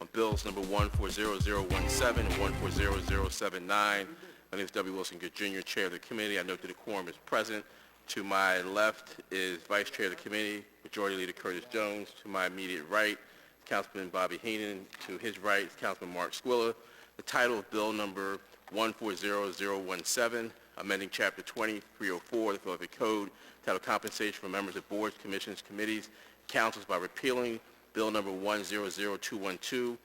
on bills number 140017 and 140079. My name is W. Wilson Good Jr., Chair of the committee. I note that the quorum is present. To my left is Vice Chair of the committee, Majority Leader Curtis Jones. To my immediate right, Councilman Bobby Heenan. To his right, Councilman Mark Squilla. The title of bill number 140017, amending Chapter 2304 of the Philadelphia Code, titled Compensation for Members of Boards, Commissions, Committees, Councils by repealing bill number 100212,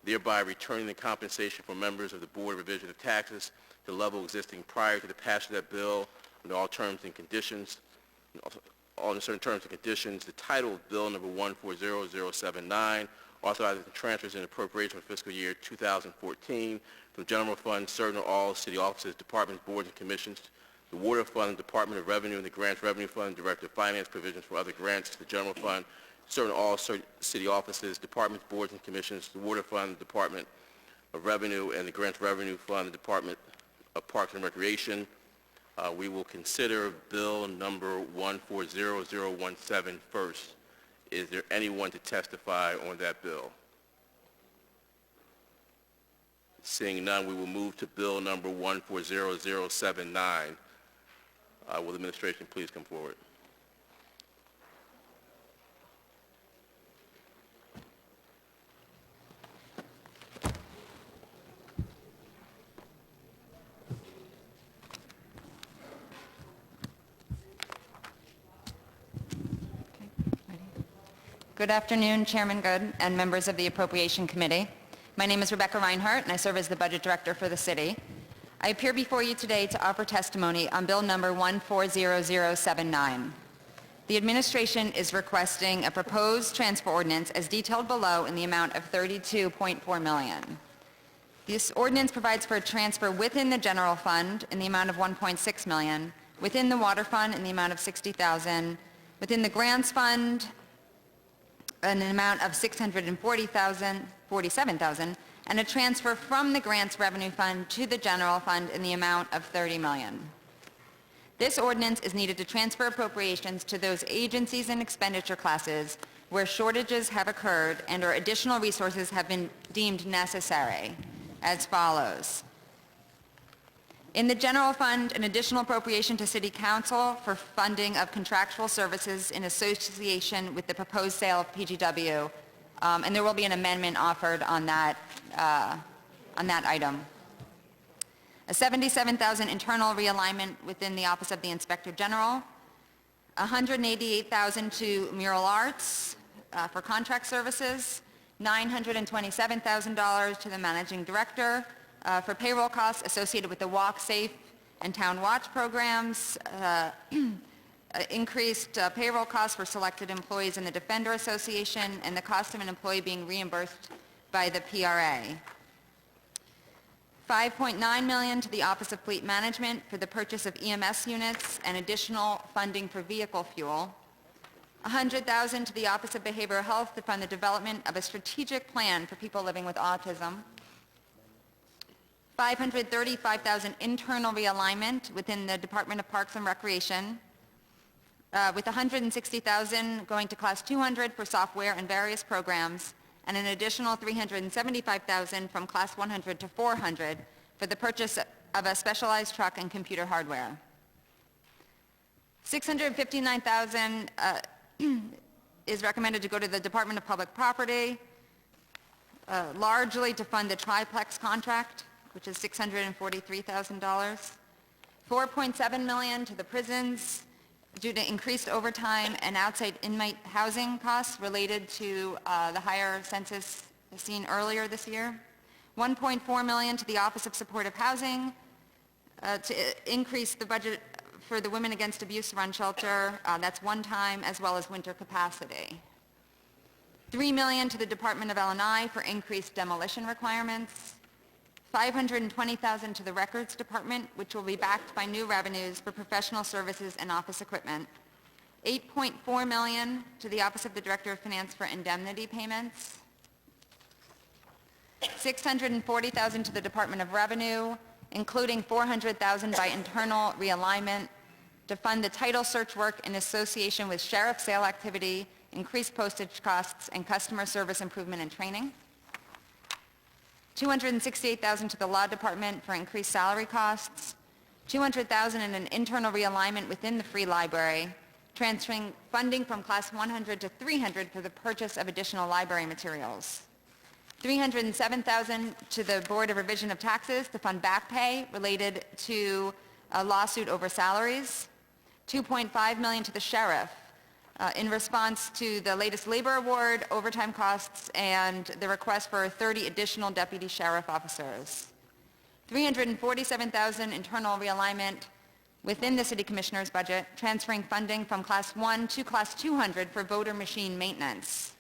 thereby returning the compensation for members of the Board of Revision of Taxes to the level existing prior to the passage of that bill under all terms and conditions. All in certain terms and conditions. The title of bill number 140079, authorizing transfers and appropriations for fiscal year 2014 from general fund, certain or all city offices, departments, boards, and commissions, the Water Fund, Department of Revenue, and the Grants Revenue Fund, Director of Finance, provisions for other grants to the general fund, certain or all city offices, departments, boards, and commissions, the Water Fund, the Department of Revenue, and the Grants Revenue Fund, the Department of Parks and Recreation. We will consider bill number 140017 first. Is there anyone to testify on that bill? Seeing none, we will move to bill number 140079. Will the administration please come forward? Good afternoon, Chairman Good and members of the Appropriation Committee. My name is Rebecca Reinhart, and I serve as the Budget Director for the City. I appear before you today to offer testimony on Bill number 140079. The administration is requesting a proposed transfer ordinance as detailed below in the amount of $32.4 million. This ordinance provides for a transfer within the general fund in the amount of $1.6 million, within the water fund in the amount of $60,000, within the grants fund an amount of $647,000, and a transfer from the grants revenue fund to the general fund in the amount of $30 million. This ordinance is needed to transfer appropriations to those agencies and expenditure classes where shortages have occurred and or additional resources have been deemed necessary, as follows. In the general fund, an additional appropriation to City Council for funding of contractual services in association with the proposed sale of PGW, and there will be an amendment offered on that item. A $77,000 internal realignment within the Office of the Inspector General, $188,000 to Mural Arts for contract services, $927,000 to the Managing Director, for payroll costs associated with the Walk Safe and Town Watch programs, increased payroll costs for selected employees in the Defender Association, and the cost of an employee being reimbursed by the PRA. $5.9 million to the Office of Fleet Management for the purchase of EMS units and additional funding for vehicle fuel. $100,000 to the Office of Behavioral Health to fund the development of a strategic plan for people living with autism. $535,000 internal realignment within the Department of Parks and Recreation, with $160,000 going to Class 200 for software and various programs, and an additional $375,000 from Class 100 to 400 for the purchase of a specialized truck and computer hardware. $659,000 is recommended to go to the Department of Public Property, largely to fund the triplex contract, which is $643,000. $4.7 million to the prisons due to increased overtime and outside inmate housing costs related to the higher census seen earlier this year. $1.4 million to the Office of Supportive Housing to increase the budget for the Women Against Abuse Run Shelter. That's one time, as well as winter capacity. $3 million to the Department of L&I for increased demolition requirements. $520,000 to the Records Department, which will be backed by new revenues for professional services and office equipment. $8.4 million to the Office of the Director of Finance for indemnity payments. $640,000 to the Department of Revenue, including $400,000 by internal realignment to fund the title search work in association with sheriff sale activity, increased postage costs, and customer service improvement and training. $268,000 to the Law Department for increased salary costs, $200,000 in an internal realignment within the Free Library, transferring funding from Class 100 to 300 for the purchase of additional library materials, $307,000 to the Board of Revision of Taxes to fund back pay related to a lawsuit over salaries, $2.5 million to the sheriff in response to the latest labor award, overtime costs, and the request for 30 additional deputy sheriff officers, $347,000 internal realignment within the city commissioner's budget, transferring funding from Class 1 to Class 200 for voter machine maintenance,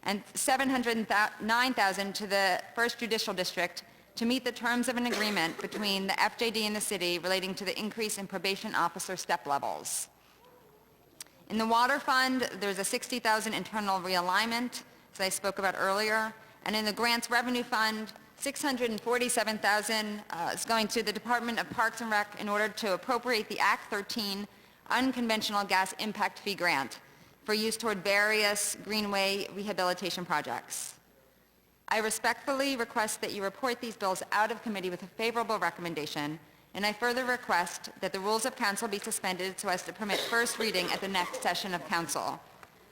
and $709,000 to the First Judicial District to meet the terms of an agreement between the FJD and the city relating to the increase in probation officer step levels. In the water fund, there's a $60,000 internal realignment, as I spoke about earlier, and in the grants revenue fund, $647,000 is going to the Department of Parks and Rec in order to appropriate the Act 13 unconventional gas impact fee grant for use toward various greenway rehabilitation projects. I respectfully request that you report these bills out of committee with a favorable recommendation, and I further request that the rules of council be suspended so as to permit first reading at the next session of council.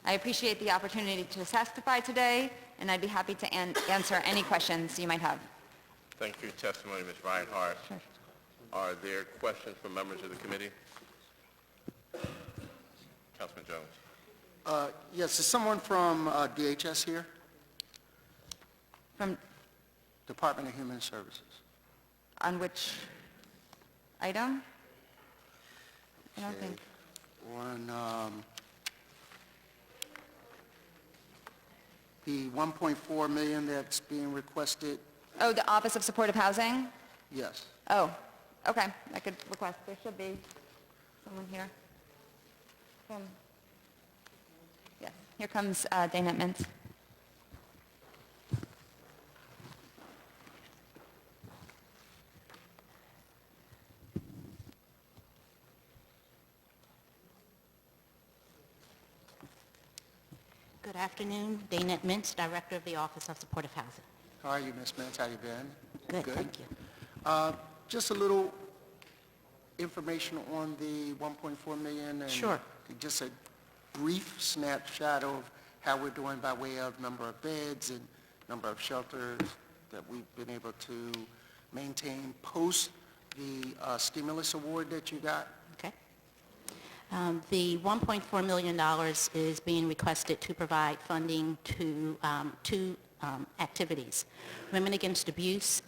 I appreciate the opportunity to testify today, and I'd be happy to answer any questions you might have. Thank you for your testimony, Ms. Reinhart. Sure. Are there questions from members of the committee? Councilman Jones. Yes, is someone from DHS here? From, Department of Human Services. on which item? I don't think. On the $1.4 million that's being requested, Oh, the Office of Supportive Housing? yes. Oh, okay, I could request, there should be someone here. Yes, here comes Dana Mintz. Good afternoon, Dana Mintz, Director of the Office of Supportive Housing. How are you, Ms. Mintz? How you been? Good, thank you. Just a little information on the $1.4 million. And Sure. Just a brief snapshot of how we're doing by way of number of beds and number of shelters that we've been able to maintain post the stimulus award that you got. Okay. The $1.4 million is being requested to provide funding to two activities. Women Against Abuse,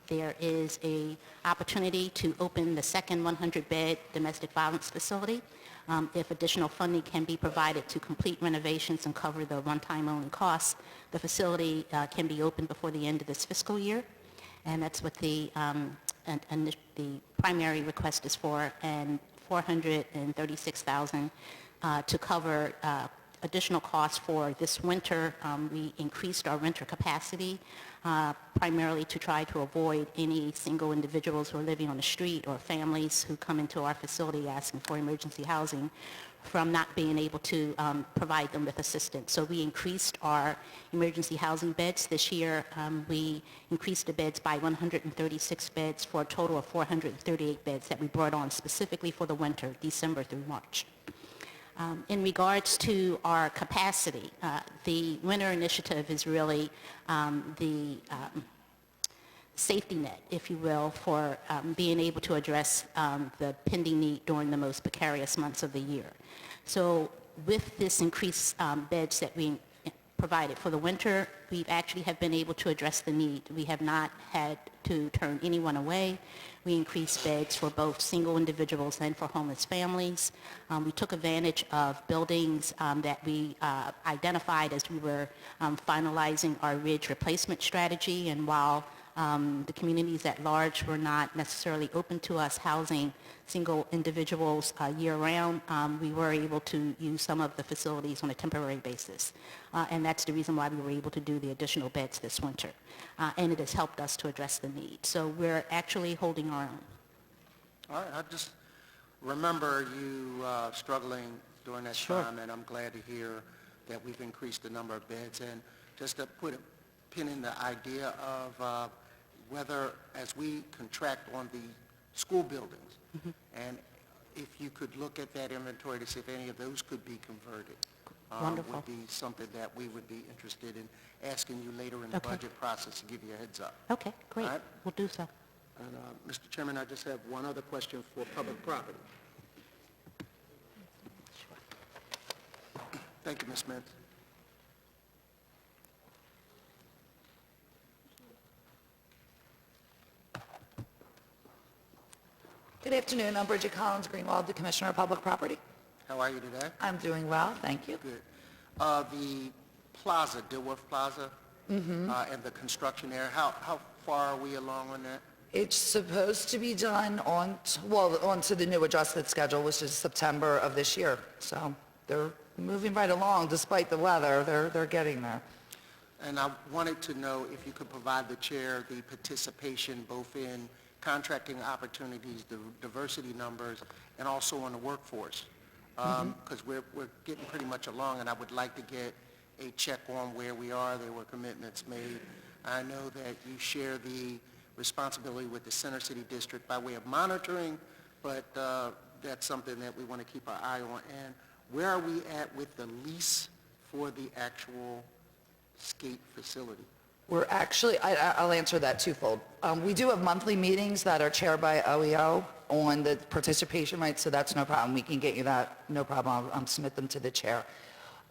there is an opportunity to open the second 100-bed domestic violence facility. If additional funding can be provided to complete renovations and cover the one-time only costs, the facility can be opened before the end of this fiscal year. And that's what the primary request is for, and $436,000 to cover additional costs for this winter. We increased our renter capacity primarily to try to avoid any single individuals who are living on the street or families who come into our facility asking for emergency housing from not being able to provide them with assistance. So we increased our emergency housing beds this year. We increased the beds by 136 beds for a total of 438 beds that we brought on specifically for the winter, December through March. In regards to our capacity, the winter initiative is really the safety net, if you will, for being able to address the pending need during the most precarious months of the year. So with this increased beds that we provided for the winter, we actually have been able to address the need. We have not had to turn anyone away. We increased beds for both single individuals and for homeless families. We took advantage of buildings that we identified as we were finalizing our ridge replacement strategy, and while the communities at large were not necessarily open to us housing single individuals year-round, we were able to use some of the facilities on a temporary basis. And that's the reason why we were able to do the additional beds this winter. And it has helped us to address the need. So we're actually holding our own. All right, I just remember you struggling during that Sure. time, and I'm glad to hear that we've increased the number of beds. And just to put a pin in the idea of whether, as we contract on the school buildings, and if you could look at that inventory to see if any of those could be converted. Wonderful. Would be something that we would be interested in asking you later in the Okay. budget process to give you a heads up. Okay, great. All right. We'll do so. And, Mr. Chairman, I just have one other question for public property. Thank you, Ms. Mintz. Good afternoon. I'm Bridget Collins Greenwald, the Commissioner of Public Property. How are you today? I'm doing well, thank you. Good. The plaza, Dilworth Plaza, and the construction there, how far are we along on that? It's supposed to be done onto the new adjusted schedule, which is September of this year. So they're moving right along despite the weather. They're getting there. And I wanted to know if you could provide the chair the participation both in contracting opportunities, the diversity numbers, and also on the workforce. Because we're getting pretty much along, and I would like to get a check on where we are. There were commitments made. I know that you share the responsibility with the Center City District by way of monitoring, but that's something that we want to keep our eye on. And where are we at with the lease for the actual skate facility? We're actually, I'll answer that twofold. We do have monthly meetings that are chaired by OEO on the participation rights, so that's no problem. We can get you that, no problem. I'll submit them to the chair.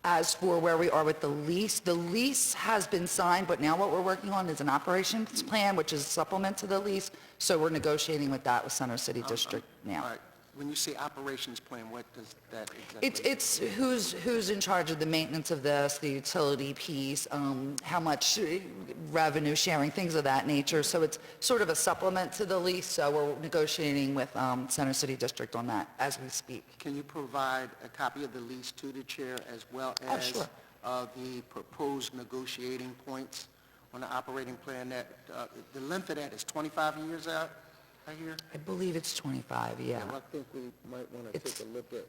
As for where we are with the lease has been signed, but now what we're working on is an operations plan, which is a supplement to the lease, so we're negotiating with that with Center City District now. All right. When you say operations plan, what does that exactly? It's who's in charge of the maintenance of this, the utility piece, how much revenue sharing, things of that nature. So it's sort of a supplement to the lease, so we're negotiating with Center City District on that as we speak. Can you provide a copy of the lease to the chair as well as Sure. The proposed negotiating points on the operating plan? That the length of that is 25 years out, I hear? I believe it's 25, yeah. Well, I think we might want to It's- take a look at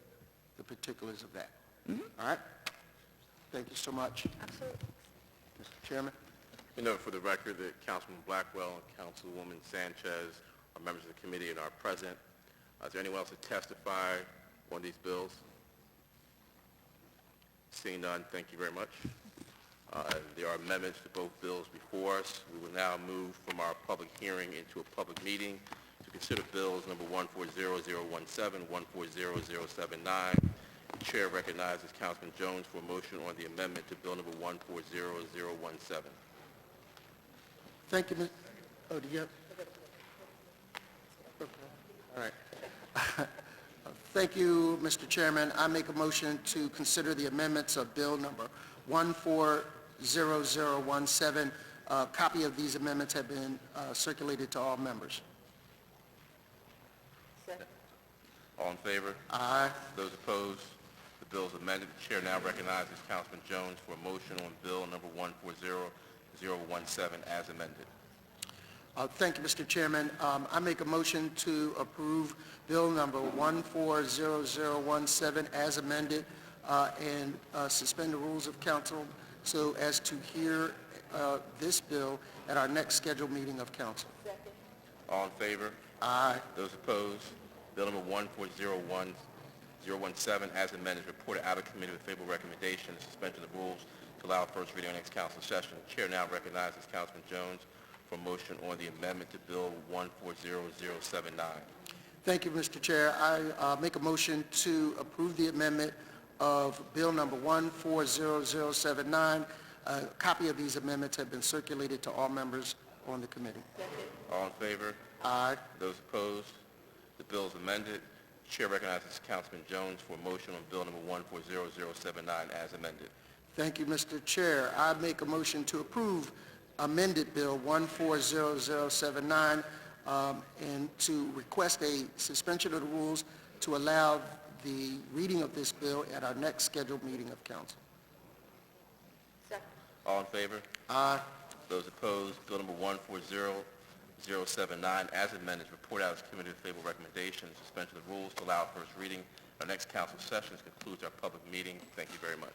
the particulars of that. All right? Thank you so much. Absolutely. Mr. Chairman? You know, for the record, that Councilman Blackwell and Councilwoman Sanchez are members of the committee and are present. Is there anyone else to testify on these bills? Seeing none, thank you very much. There are amendments to both bills before us. We will now move from our public hearing into a public meeting to consider bills number 140017, 140079. The chair recognizes Councilman Jones for a motion on the amendment to bill number 140017. Thank you, Ms. Oh, do you have? Okay. All right. Thank you, Mr. Chairman. I make a motion to consider the amendments of Bill number 140017. A copy of these amendments have been circulated to all members. All in favor? Aye. Those opposed? The bill is amended. The chair now recognizes Councilman Jones for a motion on bill number 140017 as amended. Thank you, Mr. Chairman. I make a motion to approve Bill number 140017 as amended and suspend the rules of council so as to hear this bill at our next scheduled meeting of council. All in favor? Aye. Those opposed? Bill number 140017 as amended is reported out of committee with favorable recommendation and suspension of the rules to allow first reading on next council session. The chair now recognizes Councilman Jones for a motion on the amendment to Bill 140079. Thank you, Mr. Chair. I make a motion to approve the amendment of Bill number 140079. A copy of these amendments have been circulated to all members on the committee. All in favor? Aye. Those opposed? The bill is amended. The chair recognizes Councilman Jones for a motion on bill number 140079 as amended. Thank you, Mr. Chair. I make a motion to approve amended Bill 140079 and to request a suspension of the rules to allow the reading of this bill at our next scheduled meeting of council. All in favor? Aye. Those opposed? Bill number 140079 as amended is reported out as committee with favorable recommendation and suspension of the rules to allow first reading. Our next council session concludes our public meeting. Thank you very much.